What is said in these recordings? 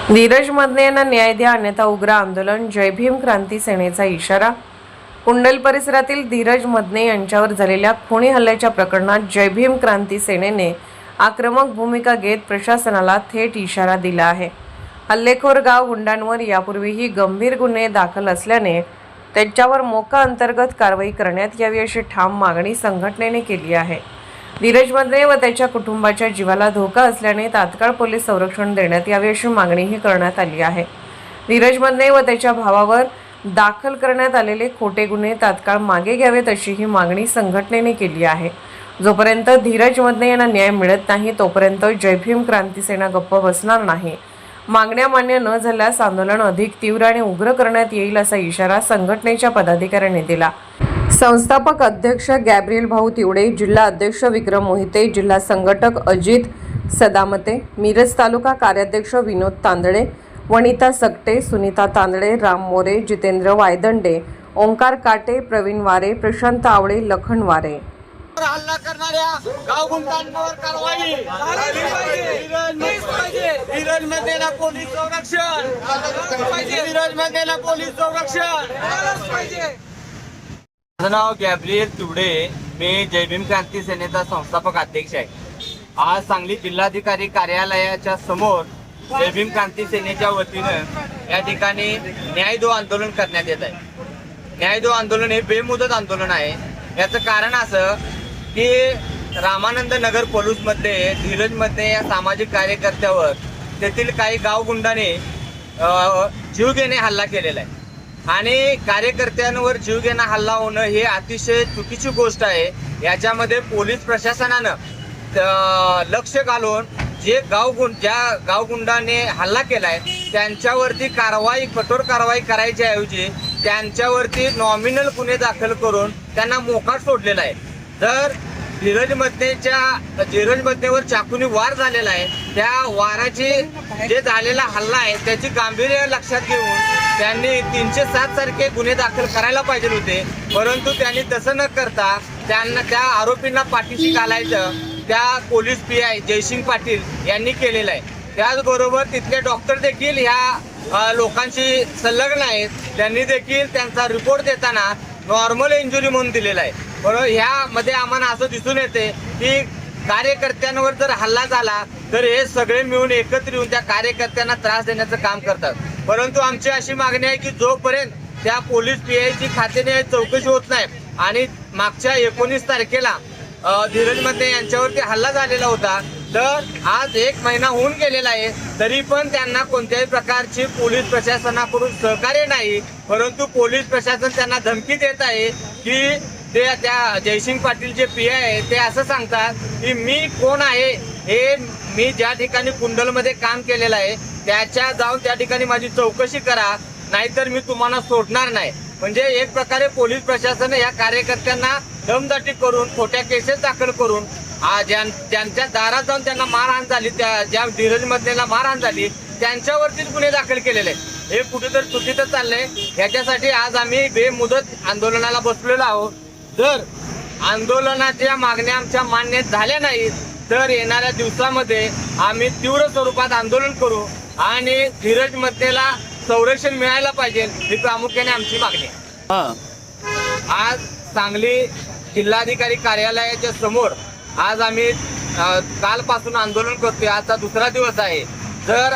धीरज मदने यांना न्याय द्या अन्यथा उग्र आंदोलन, जय भीम क्रांती सेनेचा इशारा। कुंडल परिसरातील धीरज मदने यांच्यावर झालेल्या खुनी हल्ल्याच्या प्रकरणात जय भीम क्रांती सेनेने आक्रमक भूमिका घेत प्रशासनाला थेट इशारा दिला आहे। हल्लेखोर गाव गुंडांवर यापूर्वीही गंभीर गुन्हे दाखल असल्याने त्यांच्यावर मोका अंतर्गत कारवाई करण्यात यावी अशी ठाम मागणी संघटनेने केली आहे। धीरज मदने व त्याच्या कुटुंबाच्या जीवाला धोका असल्याने तात्काळ पोलीस संरक्षण देण्यात यावे अशी मागणीही करण्यात आली आहे। धीरज मदने व त्याच्या भावावर दाखल करण्यात आलेले खोटे गुन्हे तात्काळ मागे घ्यावेत अशी ही मागणी संघटनेने केली आहे। जोपर्यंत धीरज मदने यांना न्याय मिळत नाही तोपर्यंत जय भीम क्रांती सेना गप्प बसणार नाही। मागण्या मान्य न झाल्यास आंदोलन अधिक तीव्र आणि उग्र करण्यात येईल असा इशारा संघटनेच्या पदाधिकाऱ्यांनी दिला। संस्थापक अध्यक्ष गॅब्रियल भाऊ तिवडे, जिल्हा अध्यक्ष विक्रम मोहिते, जिल्हा संघटक अजित सदामते, मिरज तालुका कार्याध्यक्ष विनोद तांदळे, वनिता सकटे, सुनीता तांदळे, राम मोरे, जितेंद्र वायदंडे, ओंकार काटे, प्रवीण वारे, प्रशांत आवळे, लखन वारे। हल्ला करणाऱ्या गाव गुंडांवर कारवाई धीरज मदनेला पोलीस संरक्षण धीरज मदनेला पोलीस संरक्षण। माझं नाव गॅब्रियल तिवडे, मी जय भीम क्रांती सेनेचा संस्थापक अध्यक्ष आहे। आज सांगली जिल्हाधिकारी कार्यालयाच्या समोर जय भीम क्रांती सेनेच्या वतीनं या ठिकाणी न्याय दो आंदोलन करण्यात येत आहे। न्याय दो आंदोलन हे बेमुदत आंदोलन आहे। याचं कारण असं की रामानंद नगर पोलीसमध्ये धीरज मदने या सामाजिक कार्यकर्त्यावर तेथील काही गावगुंडाने जीव घेणे हल्ला केलेला आहे आणि कार्यकर्त्यांवर जीव घेणा हल्ला होणं हे अतिशय चुकीची गोष्ट आहे। याच्यामध्ये पोलीस प्रशासनानं लक्ष घालून ज्या गावगुंडाने हल्ला केलाय त्यांच्यावरती कठोर कारवाई करायच्या ऐवजी त्यांच्यावरती नॉमिनल गुन्हे दाखल करून त्यांना मोकाट सोडलेला आहे। जर धीरज मदनेवर चाकूने वार झालेला आहे, त्या वाराची जे झालेला हल्ला आहे त्याची गांभीर्य लक्षात घेऊन त्यांनी 307 सारखे गुन्हे दाखल करायला पाहिजे होते, परंतु त्यांनी तसं न करता त्यांना त्या आरोपींना पाठीशी घालायचं त्या पोलीस PI जयसिंग पाटील यांनी केलेलं आहे। त्याचबरोबर तिथले डॉक्टर देखील ह्या लोकांशी संलग्न आहेत। त्यांनी देखील त्यांचा रिपोर्ट देताना नॉर्मल इंजुरी म्हणून दिलेला आहे। बरोबर, ह्यामध्ये आम्हाला असं दिसून येते की कार्यकर्त्यांवर जर हल्ला झाला तर हे सगळे मिळून एकत्र येऊन त्या कार्यकर्त्यांना त्रास देण्याचं काम करतात। परंतु आमची अशी मागणी आहे की जोपर्यंत त्या पोलीस PIची खात्याने चौकशी होत नाही आणि मागच्या 19 तारखेला धीरज मदने यांच्यावरती हल्ला झालेला होता, तर आज 1 महिना होऊन गेलेला आहे, तरी पण त्यांना कोणत्याही प्रकारची पोलीस प्रशासनाकडून सहकार्य नाही। परंतु पोलीस प्रशासन त्यांना धमकी देत आहे की त्या जयसिंग पाटील जे PI आहे ते असं सांगतात की मी कोण आहे हे मी ज्या ठिकाणी कुंडलमध्ये काम केलेलं आहे त्याच्या जाऊन त्या ठिकाणी माझी चौकशी करा, नाहीतर मी तुम्हाला सोडणार नाही। म्हणजे एक प्रकारे पोलीस प्रशासन या कार्यकर्त्यांना दमदाटी करून खोट्या केसेस दाखल करून ज्यांच्या दारात जाऊन त्यांना मारहाण झाली, ज्या धीरज मदनेला मारहाण झाली त्यांच्यावरतीच गुन्हे दाखल केलेले आहेत। हे कुठेतरी चुकीचं चाललंय। याच्यासाठी आज आम्ही बेमुदत आंदोलनाला बसलेलो आहोत। जर आंदोलनाच्या मागण्या आमच्या मान्य झाल्या नाहीत तर येणाऱ्या दिवसामध्ये आम्ही तीव्र स्वरूपात आंदोलन करू आणि धीरज मदनेला संरक्षण मिळायला पाहिजे ही प्रामुख्याने आमची मागणी आहे। आज सांगली जिल्हाधिकारी कार्यालयाच्या समोर आज आम्ही कालपासून आंदोलन करतोय। आजचा दुसरा दिवस आहे। जर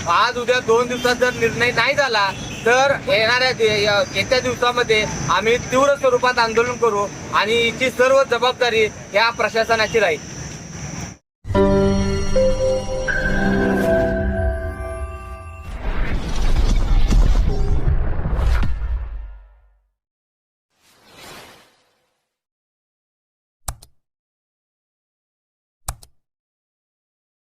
आज उद्या 2 दिवसात जर निर्णय नाही झाला तर येत्या दिवसामध्ये आम्ही तीव्र स्वरूपात आंदोलन करू आणि याची सर्व जबाबदारी या प्रशासनाची राहील।